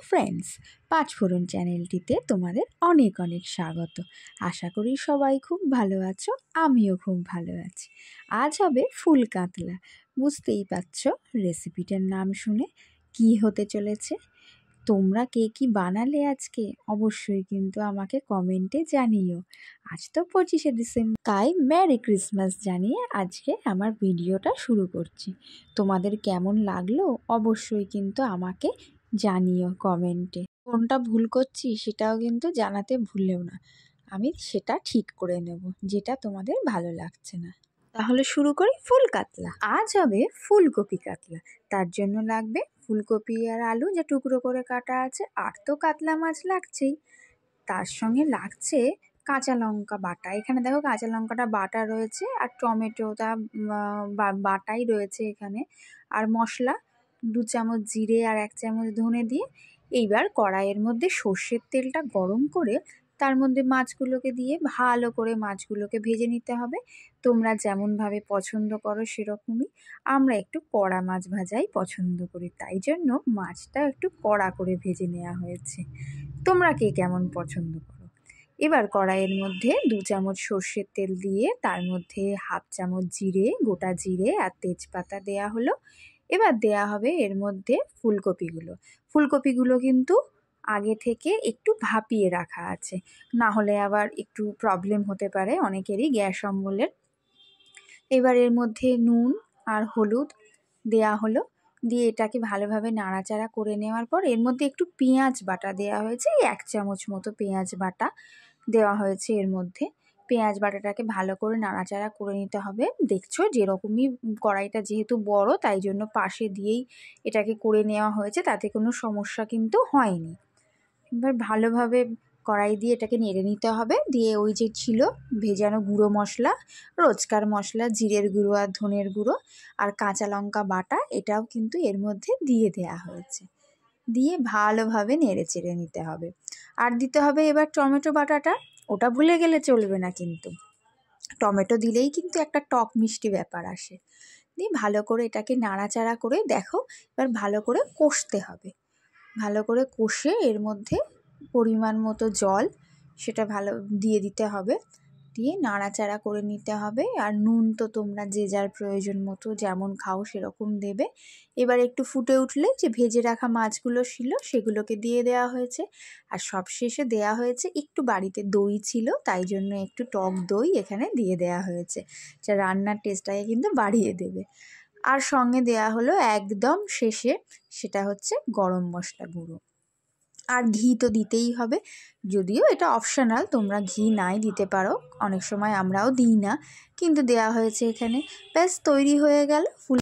Friends, পাঁচফোড়ন চ্যানেলটিতে তোমাদের অনেক অনেক স্বাগত। আশা করি সবাই খুব ভালো আছো, আমিও খুব ভালো আছি। আজ হবে ফুল কাতলা। বুঝতেই পারছো রেসিপিটার নাম শুনে কি হতে চলেছে। তোমরা কে কি বানালে আজকে অবশ্যই কিন্তু আমাকে কমেন্টে জানিও। আজ তো 25শে ডিসেম্বর, তাই মেরি ক্রিসমাস জানিয়ে আজকে আমার ভিডিওটা শুরু করছি। তোমাদের কেমন লাগলো অবশ্যই কিন্তু আমাকে জানিও কমেন্টে। কোনটা ভুল করছি সেটাও কিন্তু জানাতে ভুলেও না, আমি সেটা ঠিক করে নেব যেটা তোমাদের ভালো লাগছে না। তাহলে শুরু করি ফুল কাতলা। আজ হবে ফুলকপি কাতলা। তার জন্য লাগবে ফুলকপি আর আলু যে টুকরো করে কাটা আছে, আর তো কাতলা মাছ লাগছেই। তার সঙ্গে লাগছে কাঁচা লঙ্কা বাটা। এখানে দেখো কাঁচা লঙ্কাটা বাটা রয়েছে আর টমেটোটা বাটাই রয়েছে এখানে। আর মশলা 2 চামচ জিরে আর 1 চামচ ধনে দিয়ে এইবার কড়াইয়ের মধ্যে সর্ষের তেলটা গরম করে তার মধ্যে মাছগুলোকে দিয়ে ভালো করে মাছগুলোকে ভেজে নিতে হবে। তোমরা যেমনভাবে পছন্দ করো সেরকমই। আমরা একটু কড়া মাছ ভাজাই পছন্দ করি, তাই জন্য মাছটা একটু কড়া করে ভেজে নেওয়া হয়েছে। তোমরা কে কেমন পছন্দ করো? এবার কড়াইয়ের মধ্যে 2 চামচ সর্ষের তেল দিয়ে তার মধ্যে 1/2 চামচ জিরে, গোটা জিরে আর তেজপাতা দেয়া হলো। এবার দেয়া হবে এর মধ্যে ফুলকপিগুলো কিন্তু আগে থেকে একটু ভাপিয়ে রাখা আছে, না হলে আবার একটু প্রবলেম হতে পারে অনেকেরই গ্যাস অম্বলের। এবার এর মধ্যে নুন আর হলুদ দেয়া হলো, দিয়ে এটাকে ভালোভাবে নাড়াচাড়া করে নেওয়ার পর এর মধ্যে একটু পেঁয়াজ বাটা দেওয়া হয়েছে। 1 চামচ মতো পেঁয়াজ বাটা দেওয়া হয়েছে এর মধ্যে। পেঁয়াজ বাটাটাকে ভালো করে নাড়াচাড়া করে নিতে হবে। দেখছো যেরকমই কড়াইটা যেহেতু বড় তাই জন্য পাশে দিয়েই এটাকে করে নেওয়া হয়েছে, তাতে কোনো সমস্যা কিন্তু হয়নি। এবার ভালোভাবে কড়াই দিয়ে এটাকে নেড়ে নিতে হবে। দিয়ে ওই যে ছিল ভেজানো গুঁড়ো মশলা, রোজকার মশলা, জিরের গুঁড়ো আর ধনের গুঁড়ো আর কাঁচা লঙ্কা বাটা, এটাও কিন্তু এর মধ্যে দিয়ে দেয়া হয়েছে। দিয়ে ভালোভাবে নেড়ে চেড়ে নিতে হবে। আর দিতে হবে এবার টমেটো বাটাটা, ওটা ভুলে গেলে চলবে না কিন্তু। টমেটো দিলেই কিন্তু একটা টক মিষ্টি ব্যাপার আসে। দিয়ে ভালো করে এটাকে নাড়াচাড়া করে দেখো এবার ভালো করে কষতে হবে। ভালো করে কষে এর মধ্যে পরিমাণ মতো জল সেটা ভালো দিয়ে দিতে হবে, দিয়ে নাড়াচাড়া করে নিতে হবে। আর নুন তো তোমরা যে যার প্রয়োজন মতো যেমন খাও সেরকম দেবে। এবার একটু ফুটে উঠলে যে ভেজে রাখা মাছগুলো ছিল সেগুলোকে দিয়ে দেওয়া হয়েছে। আর সবশেষে দেয়া হয়েছে একটু বাড়িতে দই ছিল, তাই জন্য একটু টক দই এখানে দিয়ে দেয়া হয়েছে, যা রান্নার টেস্টটাকে কিন্তু বাড়িয়ে দেবে। আর সঙ্গে দেয়া হলো একদম শেষে, সেটা হচ্ছে গরম মশলা গুঁড়ো। আর ঘি তো দিতেই হবে, যদিও এটা অপশনাল, তোমরা ঘি নাই দিতে পারো, অনেক সময় আমরাও দিই না, কিন্তু দেয়া হয়েছে এখানে। ব্যাস তৈরি হয়ে গেল ফুল